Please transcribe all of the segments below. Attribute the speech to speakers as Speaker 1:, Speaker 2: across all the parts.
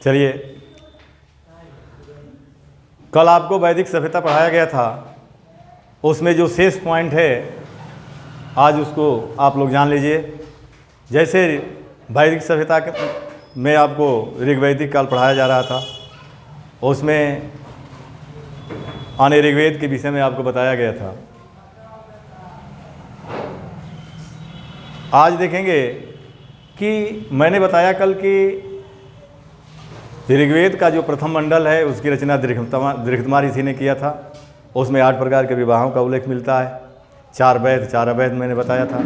Speaker 1: चलिए, कल आपको वैदिक सभ्यता पढ़ाया गया था, उसमें जो शेष पॉइंट है आज उसको आप लोग जान लीजिए। जैसे वैदिक सभ्यता में आपको ऋग्वैदिक काल पढ़ाया जा रहा था, उसमें आने ऋग्वेद के विषय में आपको बताया गया था। आज देखेंगे कि मैंने बताया कल कि ऋग्वेद का जो प्रथम मंडल है उसकी रचना दृढ़तमा ऋषि ने किया था। उसमें 8 प्रकार के विवाहों का उल्लेख मिलता है। 4 वैध 4 अवैध मैंने बताया था।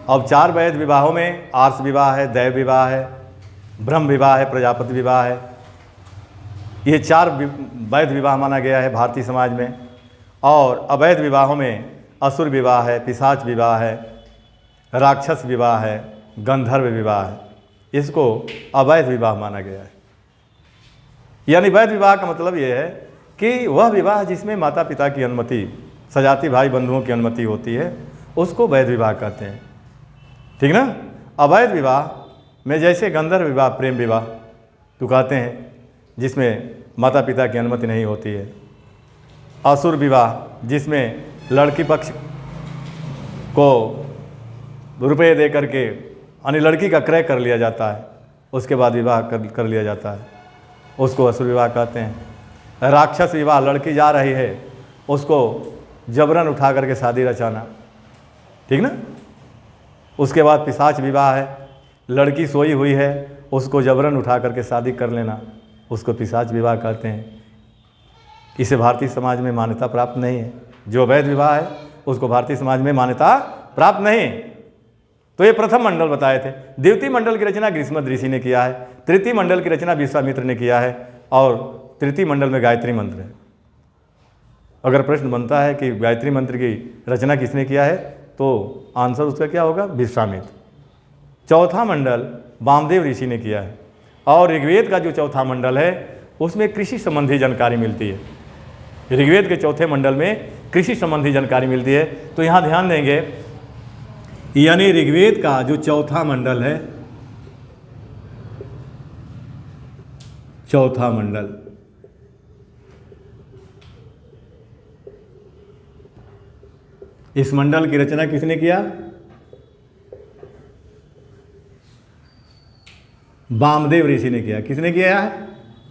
Speaker 1: अब 4 वैध विवाहों में आर्ष विवाह है, दैव विवाह है, ब्रह्म विवाह है, प्रजापति विवाह है। ये 4 वैध विवाह माना गया है भारतीय समाज में। और अवैध विवाहों में असुर विवाह है, पिशाच विवाह है, राक्षस विवाह है, गंधर्व विवाह है। इसको अवैध विवाह माना गया है। यानी वैध विवाह का मतलब ये है कि वह विवाह जिसमें माता पिता की अनुमति, सजाती भाई बंधुओं की अनुमति होती है, उसको वैध विवाह कहते हैं। ठीक ना। अवैध विवाह में जैसे गंधर्व विवाह, प्रेम विवाह तो कहते हैं, जिसमें माता पिता की अनुमति नहीं होती है। असुर विवाह जिसमें लड़की पक्ष को रुपये दे करके यानी लड़की का क्रय कर लिया जाता है, उसके बाद विवाह कर लिया जाता है, उसको असुर विवाह कहते हैं। राक्षस विवाह, लड़की जा रही है उसको जबरन उठा करके शादी रचाना। ठीक ना। उसके बाद पिशाच विवाह है, लड़की सोई हुई है उसको जबरन उठा करके शादी कर लेना, उसको पिशाच विवाह कहते हैं। इसे भारतीय समाज में मान्यता प्राप्त नहीं है। जो अवैध विवाह है उसको भारतीय समाज में मान्यता प्राप्त नहीं। तो ये प्रथम मंडल बताए थे। द्वितीय मंडल की रचना ग्रीष्मद ऋषि ने किया है। तृतीय मंडल की रचना विश्वामित्र ने किया है। और तृतीय मंडल में गायत्री मंत्र है। अगर प्रश्न बनता है कि गायत्री मंत्र की रचना किसने किया है, तो आंसर उसका क्या होगा? विश्वामित्र। चौथा मंडल वामदेव ऋषि ने किया है। और ऋग्वेद का जो चौथा मंडल है उसमें कृषि संबंधी जानकारी मिलती है। ऋग्वेद के चौथे मंडल में कृषि संबंधी जानकारी मिलती है। तो यहाँ ध्यान देंगे, यानी ऋग्वेद का जो चौथा मंडल है, चौथा मंडल, इस मंडल की रचना किसने किया? वामदेव ऋषि ने किया। किसने किया है?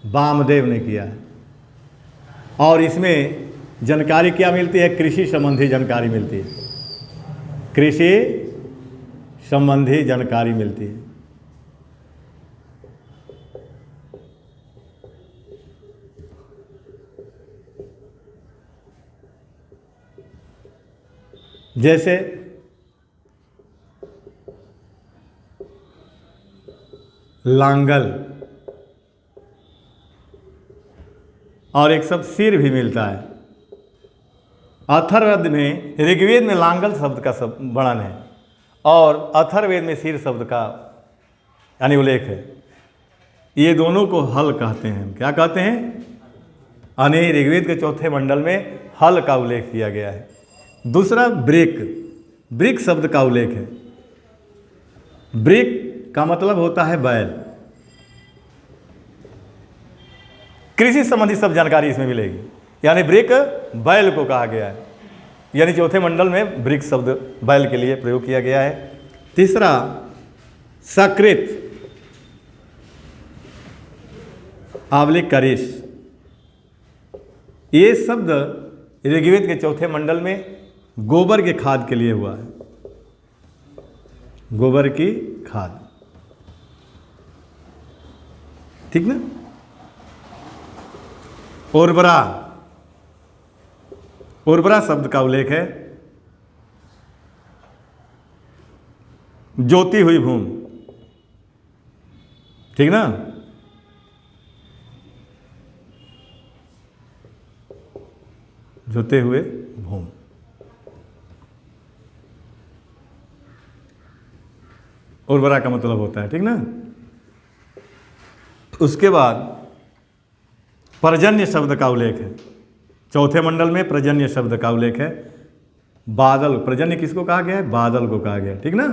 Speaker 1: वामदेव ने किया है। और इसमें जानकारी क्या मिलती है? कृषि संबंधी जानकारी मिलती है। कृषि संबंधी जानकारी मिलती है। जैसे लांगल और एक शब्द सिर भी मिलता है। अथर्ववेद में, ऋग्वेद में लांगल शब्द का वर्णन है और अथर्ववेद में सिर शब्द का यानी उल्लेख है। ये दोनों को हल कहते हैं। क्या कहते हैं? यानी ऋग्वेद के चौथे मंडल में हल का उल्लेख किया गया है। दूसरा ब्रिक, ब्रिक शब्द का उल्लेख है। ब्रिक का मतलब होता है बैल। कृषि संबंधी सब जानकारी इसमें मिलेगी। यानी ब्रिक बैल को कहा गया है। यानी चौथे मंडल में ब्रिक शब्द बैल के लिए प्रयोग किया गया है। तीसरा सकृत, आवलिक करिश, ये शब्द ऋग्वेद के चौथे मंडल में गोबर के खाद के लिए हुआ है। गोबर की खाद। ठीक ना। उर्वरा, उर्वरा शब्द का उल्लेख है जोती हुई भूमि। ठीक ना। जोते हुए भूमि। उर्वरा का मतलब होता है। ठीक ना। उसके बाद पर्जन्य शब्द का उल्लेख है। चौथे मंडल में पर्जन्य शब्द का उल्लेख है। बादल, पर्जन्य किसको कहा गया है? बादल को कहा गया है। ठीक ना।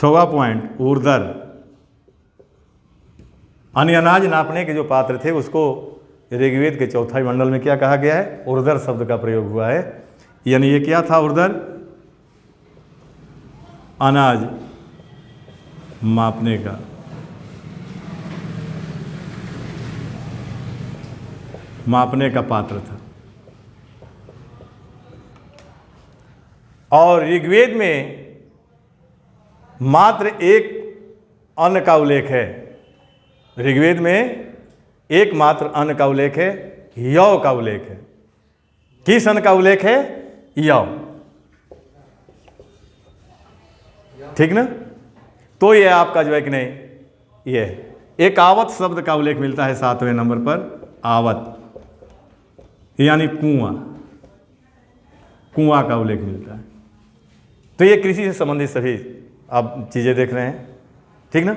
Speaker 1: 6वां पॉइंट ऊर्ध्वर, अन्य अनाज नापने के जो पात्र थे उसको ऋग्वेद के चौथे मंडल में क्या कहा गया है? ऊर्ध्वर शब्द का प्रयोग हुआ है। यानी ये क्या था? ऊर्ध्वर अनाज मापने का पात्र था। और ऋग्वेद में मात्र एक अन्न का उल्लेख है। ऋग्वेद में एकमात्र अन्न का उल्लेख है, यव का उल्लेख है। किस अन्न का उल्लेख है? यव। ठीक ना? तो ये आपका जो है कि नहीं, ये एक आवत शब्द का उल्लेख मिलता है 7वें नंबर पर। आवत यानी कुआं, कुआं का उल्लेख मिलता है। तो ये कृषि से संबंधित सभी आप चीज़ें देख रहे हैं। ठीक ना?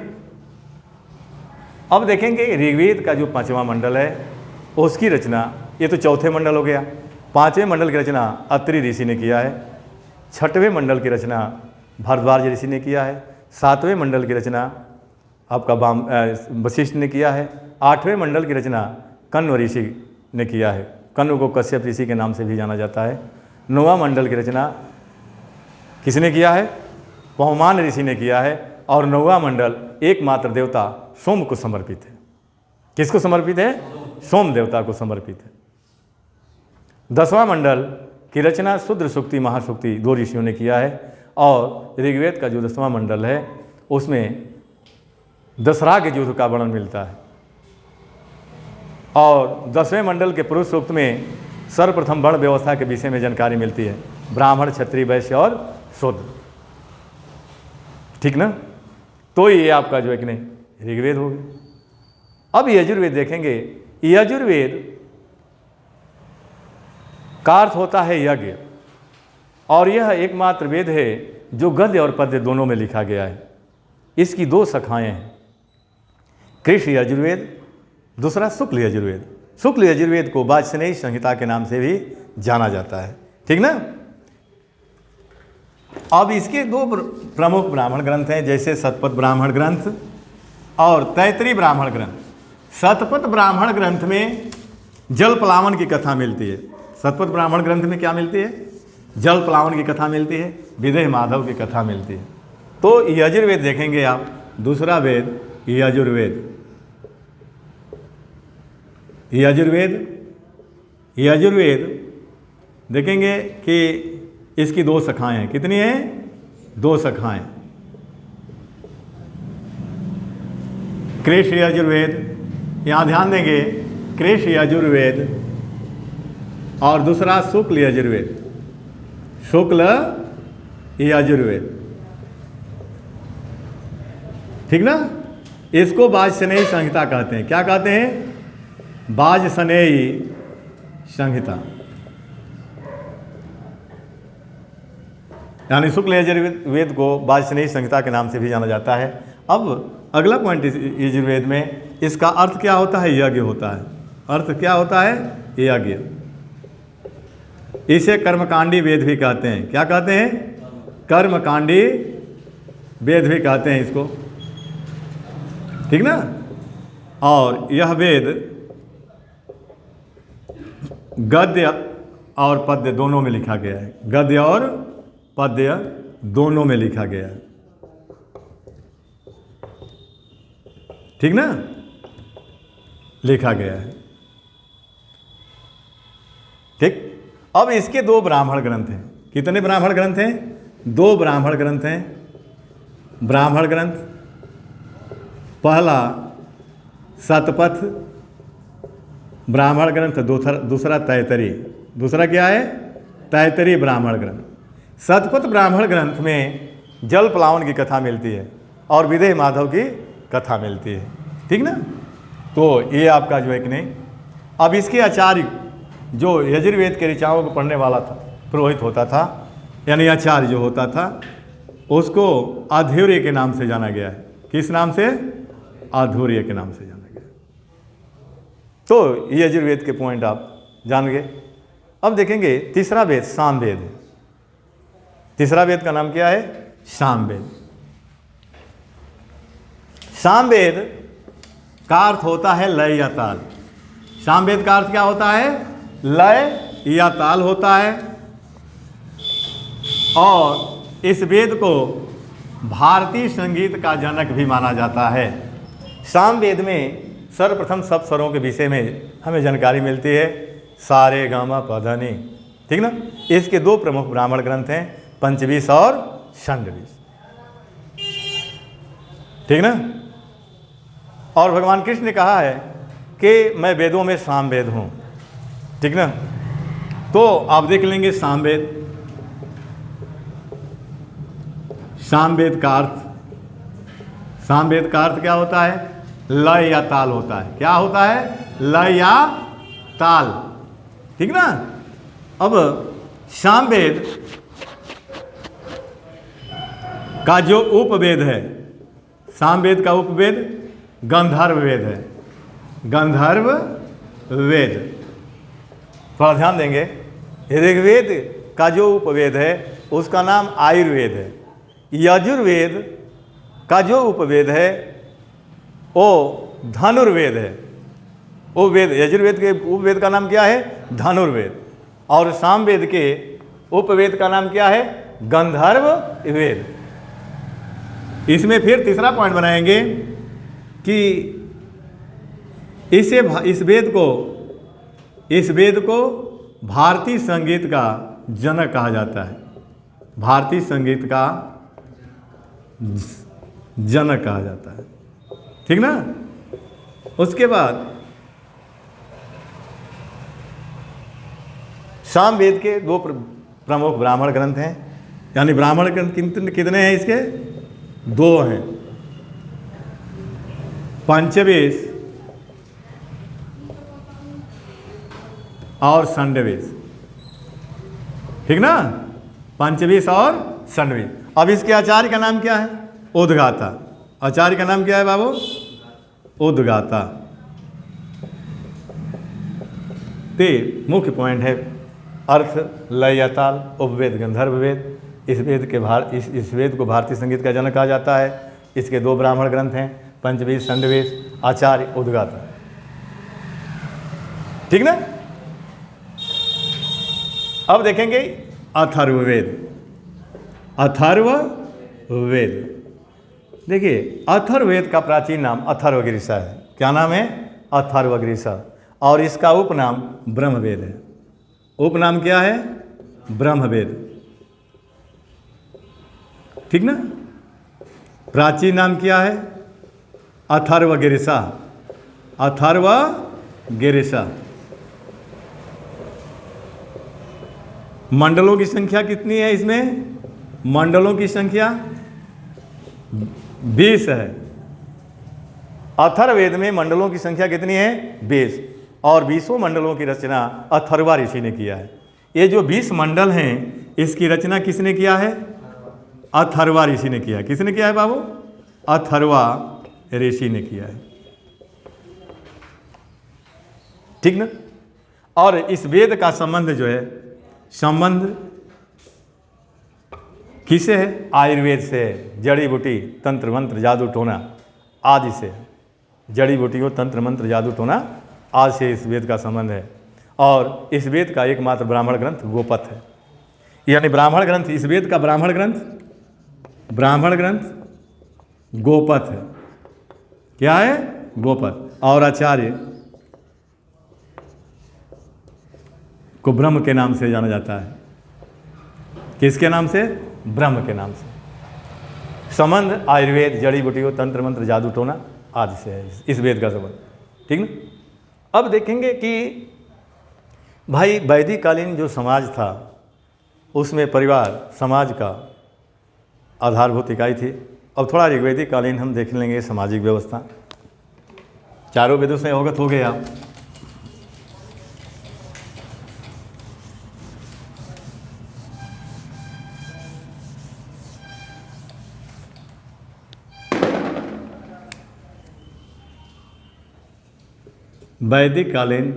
Speaker 1: अब देखेंगे ऋग्वेद का जो 5वां मंडल है उसकी रचना, ये तो चौथे मंडल हो गया। 5वें मंडल की रचना अत्रि ऋषि ने किया है। 6वें मंडल की रचना भारद्वाज ऋषि ने किया है। 7वें मंडल की रचना आपका वशिष्ठ ने किया है। 8वें मंडल की रचना कण्व ऋषि ने किया है। कण्व को कश्यप ऋषि के नाम से भी जाना जाता है। 9वां मंडल की रचना किसने किया है? पवमान ऋषि ने किया है। और 9वां मंडल एकमात्र देवता सोम को समर्पित है। किसको समर्पित है? सोम देवता को समर्पित है। 10वां मंडल की रचना शूद्र सूक्ति महासूक्ति 2 ऋषियों ने किया है। और ऋग्वेद का जो 10वां मंडल है उसमें दशहरा के युद्ध का वर्णन मिलता है। और 10वें मंडल के पुरुष सूक्त में सर्वप्रथम वर्ण व्यवस्था के विषय में जानकारी मिलती है, ब्राह्मण क्षत्रिय वैश्य और शूद्र। ठीक ना? तो ये आपका जो है कि नहीं ऋग्वेद हो गया। अब यजुर्वेद देखेंगे। यजुर्वेद का अर्थ होता है यज्ञ, और यह एकमात्र वेद है जो गद्य और पद्य दोनों में लिखा गया है। इसकी 2 शाखाएं हैं, कृष्ण यजुर्वेद, दूसरा शुक्ल यजुर्वेद। शुक्ल यजुर्वेद को वाजसनेयी संहिता के नाम से भी जाना जाता है। ठीक ना? अब इसके 2 प्रमुख ब्राह्मण ग्रंथ हैं, जैसे शतपथ ब्राह्मण ग्रंथ और तैतरीय ब्राह्मण ग्रंथ। शतपथ ब्राह्मण ग्रंथ में जल प्लावन की कथा मिलती है। शतपथ ब्राह्मण ग्रंथ में क्या मिलती है? जल प्लावन की कथा मिलती है, विदेह माधव की कथा मिलती है। तो यजुर्वेद देखेंगे आप, दूसरा वेद यजुर्वेद। यजुर्वेद देखेंगे कि इसकी 2 शाखाएं हैं। कितनी हैं? 2 शाखाएं। कृष्ण यजुर्वेद, यहाँ ध्यान देंगे, कृष्ण यजुर्वेद और दूसरा शुक्ल यजुर्वेद। शुक्ल यजुर्वेद, ठीक ना? इसको वाजसनेयी संहिता कहते हैं। क्या कहते हैं? वाजसनेयी संहिता, यानी शुक्ल यजुर्वेद को वाजसनेयी संहिता के नाम से भी जाना जाता है। अब अगला पॉइंट यजुर्वेद में, इसका अर्थ क्या होता है? यज्ञ होता है। अर्थ क्या होता है? यज्ञ। इसे कर्मकांडी वेद भी कहते हैं। क्या कहते हैं? कर्मकांडी वेद भी कहते हैं इसको। ठीक ना? और यह वेद गद्य और पद्य दोनों में लिखा गया है। गद्य और पद्य दोनों में लिखा गया है। ठीक ना? लिखा गया है। ठीक। अब इसके 2 ब्राह्मण ग्रंथ हैं। कितने ब्राह्मण ग्रंथ हैं? 2 ब्राह्मण ग्रंथ हैं। ब्राह्मण ग्रंथ, पहला शतपथ ब्राह्मण ग्रंथ, दूसरा तैतरीय। दूसरा क्या है? तैतरीय ब्राह्मण ग्रंथ। शतपथ ब्राह्मण ग्रंथ में जल प्लावन की कथा मिलती है और विदेह माधव की कथा मिलती है। ठीक ना? तो ये आपका जो है कि नहीं। अब इसके आचार्य जो यजुर्वेद के ऋचाओं को पढ़ने वाला था, पुरोहित होता था, यानी आचार्य जो होता था, उसको आधुर्य के नाम से जाना गया है। किस नाम से? आधुर्य के नाम से जाना गया। तो ये यजुर्वेद के पॉइंट आप जान गए। अब देखेंगे तीसरा वेद सामवेद है। तीसरा वेद का नाम क्या है? सामवेद। सामवेद का अर्थ होता है लय या ताल। सामवेद का अर्थ क्या होता है? लय या ताल होता है। और इस वेद को भारतीय संगीत का जनक भी माना जाता है। सामवेद में सर्वप्रथम सब स्वरों के विषय में हमें जानकारी मिलती है, सारे गामा पधा नी, ठीक ना। इसके दो प्रमुख ब्राह्मण ग्रंथ हैं, पंचवीस और षण्डवीस, ठीक ना। और भगवान कृष्ण ने कहा है कि मैं वेदों में सामवेद हूँ, ठीक ना। तो आप देख लेंगे सामवेद, सामवेद का अर्थ क्या होता है? लय या ताल होता है। क्या होता है? लय या ताल, ठीक ना। अब सामवेद का जो उपवेद है, सामवेद का उपवेद गंधर्व वेद है। गंधर्व वेद, थोड़ा ध्यान देंगे। ऋग्वेद का जो उपवेद है उसका नाम आयुर्वेद है। यजुर्वेद का जो उपवेद है वो धनुर्वेद है। उपवेद, यजुर्वेद के उपवेद का नाम क्या है? धनुर्वेद। और सामवेद के उपवेद का नाम क्या है? गंधर्व वेद। इसमें फिर तीसरा पॉइंट बनाएंगे कि इस वेद को भारतीय संगीत का जनक कहा जाता है। भारतीय संगीत का जनक कहा जाता है, ठीक ना। उसके बाद सामवेद के दो प्रमुख ब्राह्मण ग्रंथ हैं, यानी ब्राह्मण ग्रंथ कितने हैं इसके? दो हैं, पंचवेश और षण्डवेश, ठीक ना। पंचवेश और षण्डवेश। अब इसके आचार्य का नाम क्या है? उद्गाता। आचार्य का नाम क्या है बाबू? उद्गाता। ते मुख्य पॉइंट है अर्थ, लय या ताल, उपवेद गंधर्व वेद। इस वेद को भारतीय संगीत का जनक कहा जाता है। इसके दो ब्राह्मण ग्रंथ हैं, पंचवेश षण्डवेश, आचार्य उद्गाता, ठीक ना। अब देखेंगे अथर्ववेद। अथर्ववेद, देखिए अथर्ववेद का प्राचीन नाम अथर्वगीरिसा है। क्या नाम है? अथर्वगीरिसा। और इसका उपनाम ब्रह्मवेद है। उपनाम क्या है? ब्रह्मवेद, ठीक ना। प्राचीन नाम क्या है? अथर्वगीरिसा। अथर्वगीरिसा। मंडलों की संख्या कितनी है इसमें? मंडलों की संख्या 20 है। अथर्ववेद में मंडलों की संख्या कितनी है? 20। और 20 मंडलों की रचना अथर्वा ऋषि ने किया है। ये जो 20 मंडल हैं इसकी रचना किसने किया है? अथर्वा ऋषि ने किया है। किसने किया है बाबू? अथर्वा ऋषि ने किया है, ठीक ना। और इस वेद का संबंध जो है, संबंध किसे है? आयुर्वेद से है। जड़ी बूटी, तंत्र मंत्र, जादू टोना आदि से। जड़ी बूटियों, तंत्र मंत्र, जादू टोना आदि से इस वेद का संबंध है। और इस वेद का एकमात्र ब्राह्मण ग्रंथ गोपथ है। यानी ब्राह्मण ग्रंथ, इस वेद का ब्राह्मण ग्रंथ गोपथ है। क्या है? गोपथ। और आचार्य को ब्रह्म के नाम से जाना जाता है। किसके नाम से? ब्रह्म के नाम से। संबंध आयुर्वेद, जड़ी बूटियों, तंत्र मंत्र, जादू टोना आदि से है इस वेद का संबंध, ठीक ना। अब देखेंगे कि भाई वैदिक कालीन जो समाज था उसमें परिवार समाज का आधारभूत इकाई थी। अब थोड़ा ऋग्वैदिक कालीन हम देख लेंगे सामाजिक व्यवस्था। चारों वेदों से अवगत हो गए आप। वैदिक कालीन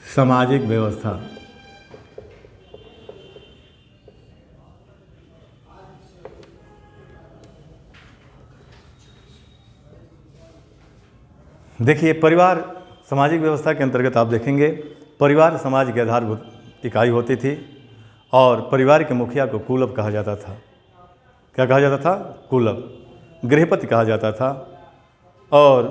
Speaker 1: सामाजिक व्यवस्था। देखिए, परिवार सामाजिक व्यवस्था के अंतर्गत आप देखेंगे परिवार समाज की आधारभूत इकाई होती थी और परिवार के मुखिया को कुलप कहा जाता था। क्या कहा जाता था? कुलप। गृहपति कहा जाता था। और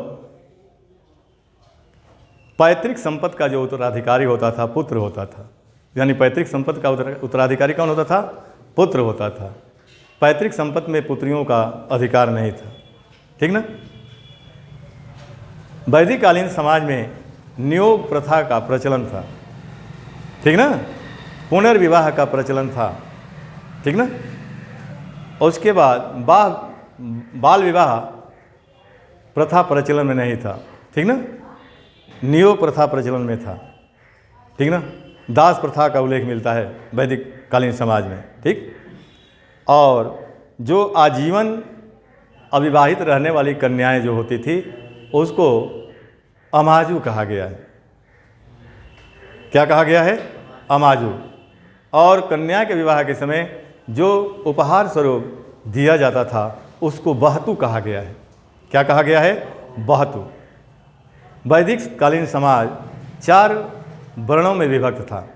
Speaker 1: पैतृक संपत्ति का जो उत्तराधिकारी होता था पुत्र होता था। यानी पैतृक संपत्ति का उत्तराधिकारी कौन होता था? पुत्र होता था। पैतृक संपत्ति में पुत्रियों का अधिकार नहीं था। ठीक ना? वैदिककालीन समाज में नियोग प्रथा का प्रचलन था। ठीक ना? पुनर्विवाह का प्रचलन था। ठीक ना? और उसके बाद बाल विवाह प्रथा प्रचलन में नहीं था। ठीक ना? नियोग प्रथा प्रचलन में था। ठीक ना? दास प्रथा का उल्लेख मिलता है वैदिक कालीन समाज में। ठीक? और जो आजीवन अविवाहित रहने वाली कन्याएं जो होती थी उसको अमाजू कहा गया है। क्या कहा गया है? अमाजू। और कन्या के विवाह के समय जो उपहार स्वरूप दिया जाता था उसको बहतू कहा गया है। क्या कहा गया है? बहतू। वैदिक कालीन समाज 4 वर्णों में विभक्त था,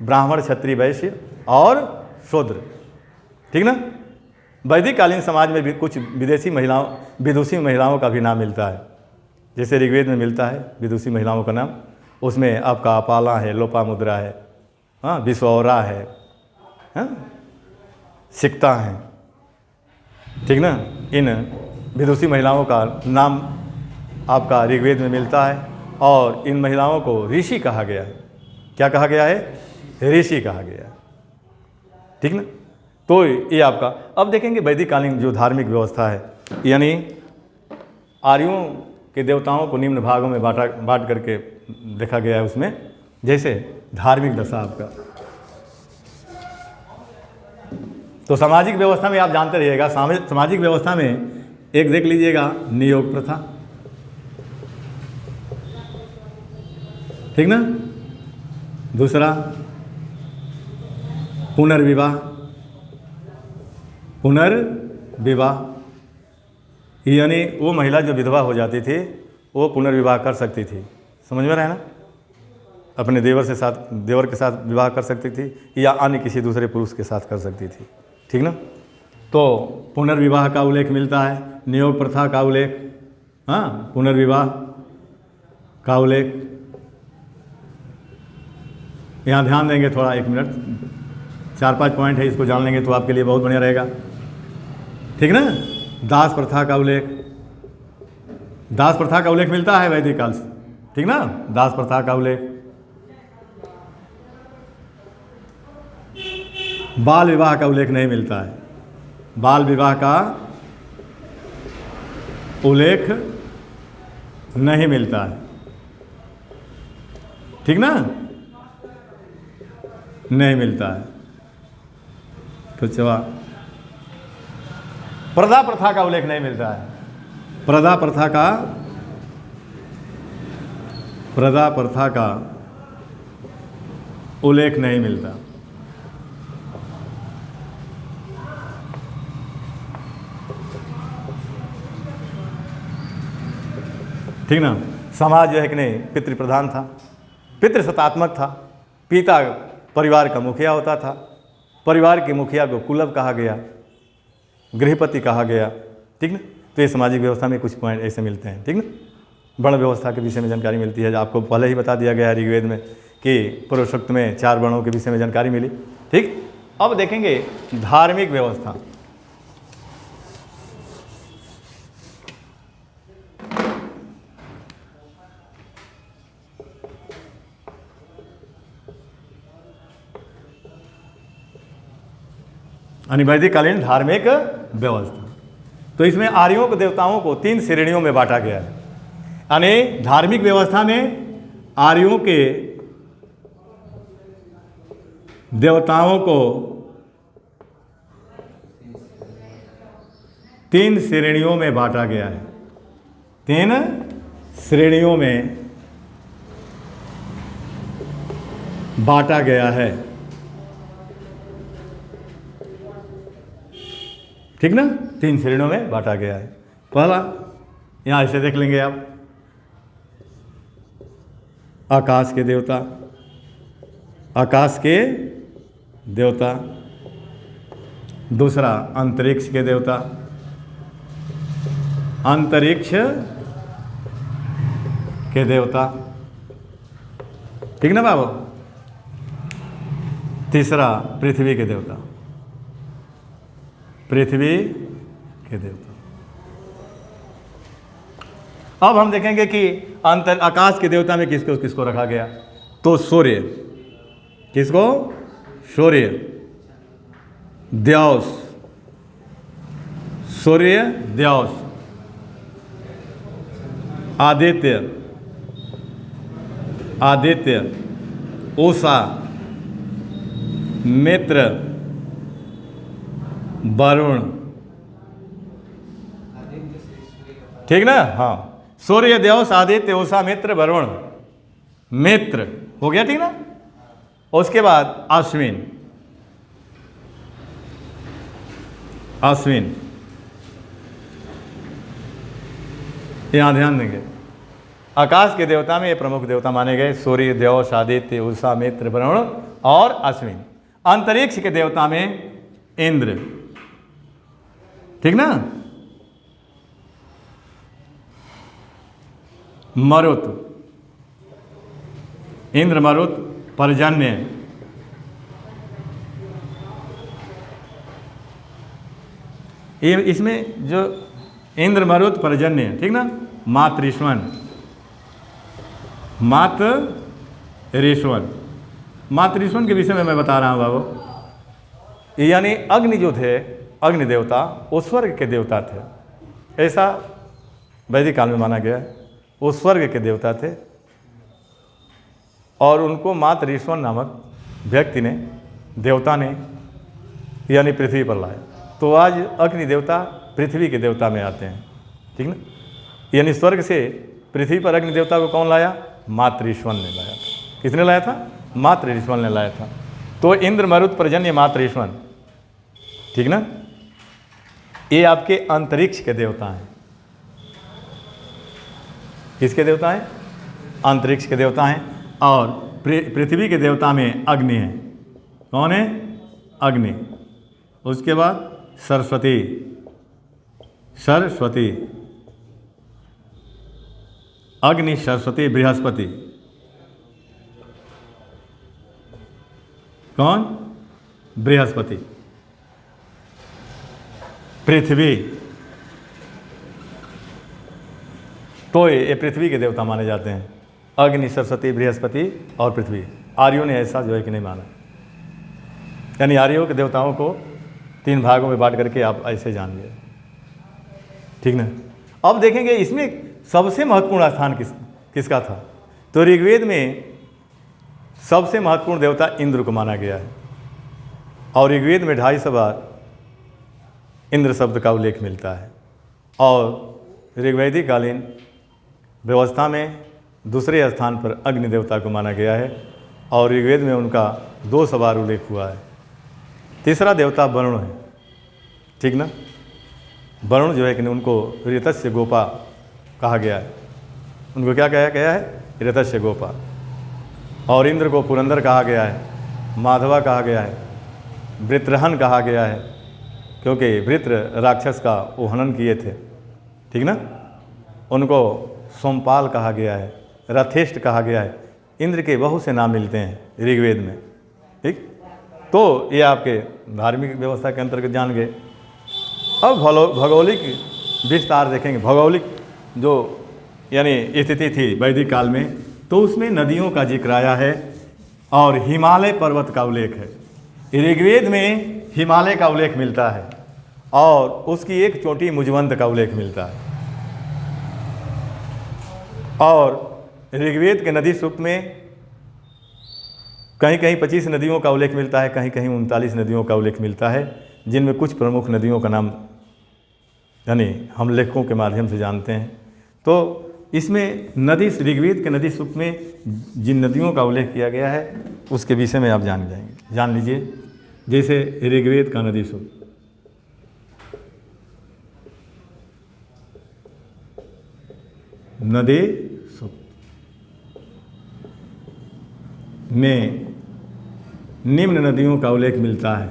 Speaker 1: ब्राह्मण, क्षत्रिय, वैश्य और शूद्र। ठीक ना? वैदिक कालीन समाज में भी कुछ विदुषी महिलाओं का भी नाम मिलता है। जैसे ऋग्वेद में मिलता है विदुषी महिलाओं का नाम। उसमें आपका अपाला है, लोपामुद्रा है, हाँ, विश्वौरा है, हाँ, सिक्ता है। ठीक ना? इन विदुषी महिलाओं का नाम आपका ऋग्वेद में मिलता है और इन महिलाओं को ऋषि कहा गया है। क्या कहा गया है? ऋषि कहा गया है। ठीक ना? तो ये आपका अब देखेंगे वैदिक कालीन जो धार्मिक व्यवस्था है, यानी आर्यों के देवताओं को निम्न भागों में बांट करके देखा गया है। उसमें जैसे धार्मिक दशा आपका, तो सामाजिक व्यवस्था में आप जानते रहिएगा, सामाजिक व्यवस्था में एक देख लीजिएगा नियोग प्रथा। ठीक ना? दूसरा पुनर्विवाह। यानी वो महिला जो विधवा हो जाती थी वो पुनर्विवाह कर सकती थी। समझ में रहे ना? अपने देवर के साथ विवाह कर सकती थी या अन्य किसी दूसरे पुरुष के साथ कर सकती थी। ठीक ना? तो पुनर्विवाह का उल्लेख मिलता है, नियोग प्रथा का उल्लेख, हाँ, पुनर्विवाह का उल्लेख। यहाँ ध्यान देंगे थोड़ा, 1 मिनट, 4-5 पॉइंट है, इसको जान लेंगे तो आपके लिए बहुत बढ़िया रहेगा। ठीक ना? दास प्रथा का उल्लेख मिलता है वैदिक काल से। ठीक ना? दास प्रथा का उल्लेख। बाल विवाह का उल्लेख नहीं मिलता है। बाल विवाह का उल्लेख नहीं मिलता है। ठीक ना? नहीं मिलता है। तो चला प्रदा प्रथा का उल्लेख नहीं मिलता है। प्रदा प्रथा का उल्लेख नहीं मिलता। ठीक ना? समाज जो है कि नहीं पितृ प्रधान था, पितृ सत्तात्मक था। पिता परिवार का मुखिया होता था। परिवार के मुखिया को कुलप कहा गया, गृहपति कहा गया। ठीक ना? तो ये सामाजिक व्यवस्था में कुछ पॉइंट ऐसे मिलते हैं। ठीक ना? वर्ण व्यवस्था के विषय में जानकारी मिलती है। आपको पहले ही बता दिया गया है ऋग्वेद में कि पुरुषोक्त में 4 वर्णों के विषय में जानकारी मिली। ठीक? अब देखेंगे धार्मिक व्यवस्था। यानी वैदिककालीन धार्मिक व्यवस्था। तो इसमें आर्यों के देवताओं को 3 श्रेणियों में बांटा गया है। यानी धार्मिक व्यवस्था में आर्यों के देवताओं को 3 श्रेणियों में बांटा गया है। 3 श्रेणियों में बांटा गया है। ठीक ना? 3 श्रेणियों में बांटा गया है। पहला, यहाँ ऐसे देख लेंगे आप, आकाश के देवता, आकाश के देवता। दूसरा अंतरिक्ष के देवता, अंतरिक्ष के देवता, ठीक ना बाबू। तीसरा पृथ्वी के देवता, पृथ्वी के देवता। अब हम देखेंगे कि आकाश के देवता में किसको किसको रखा गया। तो सूर्य, किसको? सूर्य, द्यौस, सूर्य, द्यौस, आदित्य, आदित्य, उषा, मित्र, वरुण, ठीक ना। हाँ, सूर्य, द्यौस, आदित्य, उषा, मित्र, वरुण। मित्र हो गया, ठीक ना। उसके बाद अश्विन, अश्विन, यहाँ ध्यान देंगे। आकाश के देवता में ये प्रमुख देवता माने गए, सूर्य, द्यौस, आदित्य, उषा, मित्र, वरुण और अश्विन। अंतरिक्ष के देवता में इंद्र, ठीक ना। मरुत, इंद्र, मरुत, पर्जन्य, ये इसमें जो इंद्र, मरुत, पर्जन्य, ठीक ना। मातृष्वन, मातृष्वन, मातृष्वन के विषय में मैं बता रहा हूँ बाबू। यानी अग्नि जो थे, अग्नि देवता, वो स्वर्ग के देवता थे, ऐसा वैदिक काल में माना गया है। वो स्वर्ग के देवता थे और उनको मातृष्वन नामक व्यक्ति ने, देवता ने, यानी पृथ्वी पर लाया। तो आज अग्नि देवता पृथ्वी के देवता में आते हैं, ठीक ना। यानी स्वर्ग से पृथ्वी पर अग्नि देवता को कौन लाया? मातृष्वन ने लाया था। किसने लाया था? मातृष्वन ने लाया था। तो इंद्र, मरुत, पर्जन्य, मातृष्वन, ठीक ना। ये आपके अंतरिक्ष के देवता हैं। किसके देवता हैं? अंतरिक्ष के देवता हैं। और पृथ्वी के देवता में अग्नि है। कौन है? अग्नि। उसके बाद सरस्वती, सरस्वती, अग्नि, सरस्वती, बृहस्पति। कौन? बृहस्पति। पृथ्वी, तो ये पृथ्वी के देवता माने जाते हैं। अग्नि, सरस्वती, बृहस्पति और पृथ्वी। आर्यों ने ऐसा जो है कि नहीं माना, यानी आर्यों के देवताओं को 3 भागों में बांट करके आप ऐसे जान लिए, ठीक ना। अब देखेंगे इसमें सबसे महत्वपूर्ण स्थान किसका था। तो ऋग्वेद में सबसे महत्वपूर्ण देवता इंद्र को माना गया है और ऋग्वेद में 250 बार इंद्र शब्द का उल्लेख मिलता है। और ऋग्वैदिक कालीन व्यवस्था में दूसरे स्थान पर अग्नि देवता को माना गया है और ऋग्वेद में उनका 200 बार उल्लेख हुआ है। तीसरा देवता वरुण है, ठीक ना। वरुण जो है कि उनको ऋतस्य गोपा कहा गया है। उनको क्या कहा गया है? ऋतस्य गोपा। और इंद्र को पुरंदर कहा गया है, माधवा कहा गया है, वृत्रहन कहा गया है, क्योंकि वृत्र राक्षस का वो हनन किए थे, ठीक ना। उनको सोमपाल कहा गया है, रथेष्ट कहा गया है। इंद्र के बहुत से नाम मिलते हैं ऋग्वेद में, ठीक। तो ये आपके धार्मिक व्यवस्था के अंतर्गत जान गए। अब भौगोलिक विस्तार देखेंगे। भौगोलिक जो यानी स्थिति थी वैदिक काल में, तो उसमें नदियों का जिक्र आया है और हिमालय पर्वत का उल्लेख है। ऋग्वेद में हिमालय का उल्लेख मिलता है और उसकी एक चोटी मुजवंत का उल्लेख मिलता है। और ऋग्वेद के नदी सूक्त में कहीं कहीं 25 नदियों का उल्लेख मिलता है, कहीं कहीं 39 नदियों का उल्लेख मिलता है, जिनमें कुछ प्रमुख नदियों का नाम यानी हम लेखकों के माध्यम से जानते हैं। तो इसमें नदी, ऋग्वेद के नदी सूक्त में जिन नदियों का उल्लेख किया गया है उसके विषय में आप जान लीजिए। जैसे ऋग्वेद का नदी सूक्त, नदी सूक्त, में निम्न नदियों का उल्लेख मिलता है।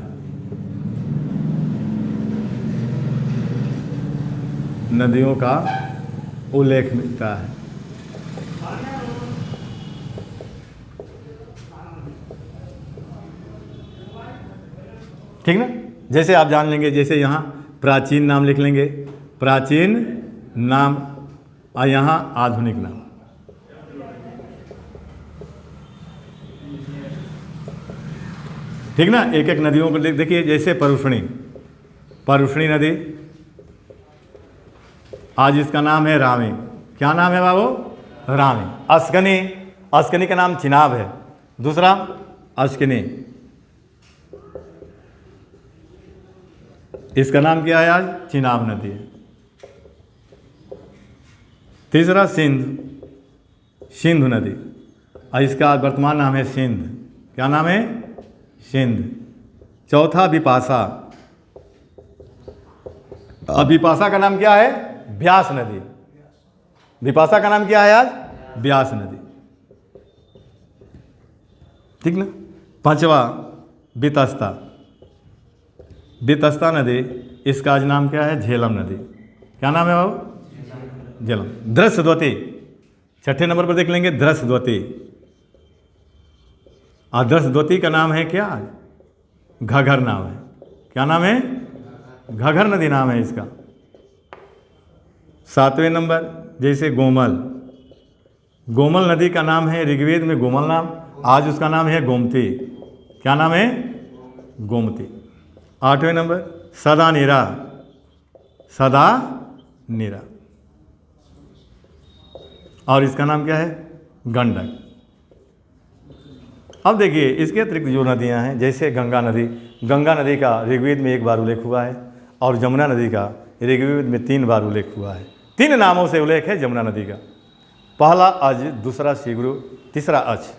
Speaker 1: नदियों का उल्लेख मिलता है। ठीक ना। जैसे आप जान लेंगे, जैसे यहाँ प्राचीन नाम लिख लेंगे, प्राचीन नाम, और यहाँ आधुनिक नाम। ठीक ना। एक एक नदियों को देखिए, जैसे परुष्णी नदी, आज इसका नाम है रावी। क्या नाम है बाबू? रावी। अस्कनी का नाम चिनाब है, दूसरा अस्कनी, इसका नाम क्या है? आज चिनाब नदी है। तीसरा सिंधु नदी, और इसका वर्तमान नाम है सिंध। क्या नाम है? सिंध। चौथा विपाशा, अब विपाशा का नाम क्या है? ब्यास नदी। विपाशा का नाम क्या है आज? ब्यास नदी। ठीक ना। पांचवा वितस्ता नदी, इसका आज नाम क्या है? झेलम नदी। क्या नाम है बाबू? झेलम। दृश्यद्वती, छठे नंबर पर देख लेंगे, दृश्यद्वती। और दृश्यद्वती का नाम है क्या? घघर नाम है। क्या नाम है? घघर नदी नाम है इसका। सातवें नंबर, जैसे गोमल नदी का नाम है ऋग्वेद में गोमल नाम, आज उसका नाम है गोमती। क्या नाम है? गोमती। आठवें नंबर, सदा नीरा, और इसका नाम क्या है? गंडक। अब देखिए, इसके अतिरिक्त जो नदियां हैं, जैसे गंगा नदी का ऋग्वेद में 1 बार उल्लेख हुआ है, और जमुना नदी का ऋग्वेद में 3 बार उल्लेख हुआ है। 3 नामों से उल्लेख है जमुना नदी का। पहला अज, दूसरा शिग्रु, तीसरा अच।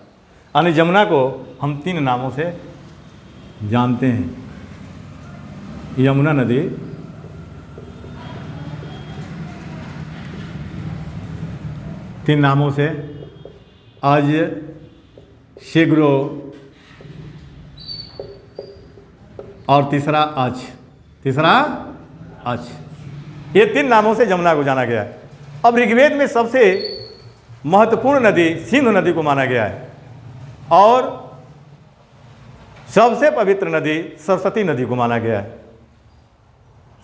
Speaker 1: यानी जमुना को हम 3 नामों से जानते हैं। यमुना नदी, तीन नामों से, अज, शिग्रो, और तीसरा अच। ये 3 नामों से जमुना को जाना गया है। अब ऋग्वेद में सबसे महत्वपूर्ण नदी सिंधु नदी को माना गया है, और सबसे पवित्र नदी सरस्वती नदी को माना गया है।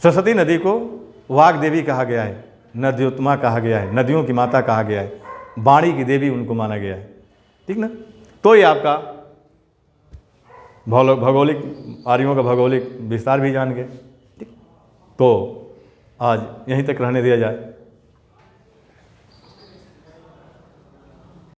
Speaker 1: सरस्वती नदी को वाग देवी कहा गया है, नद्योत्मा कहा गया है, नदियों की माता कहा गया है, वाणी की देवी उनको माना गया है। ठीक ना। तो ये आपका भौगोलिक, आर्यों का भौगोलिक विस्तार भी जान गए। ठीक, तो आज यहीं तक रहने दिया जाए।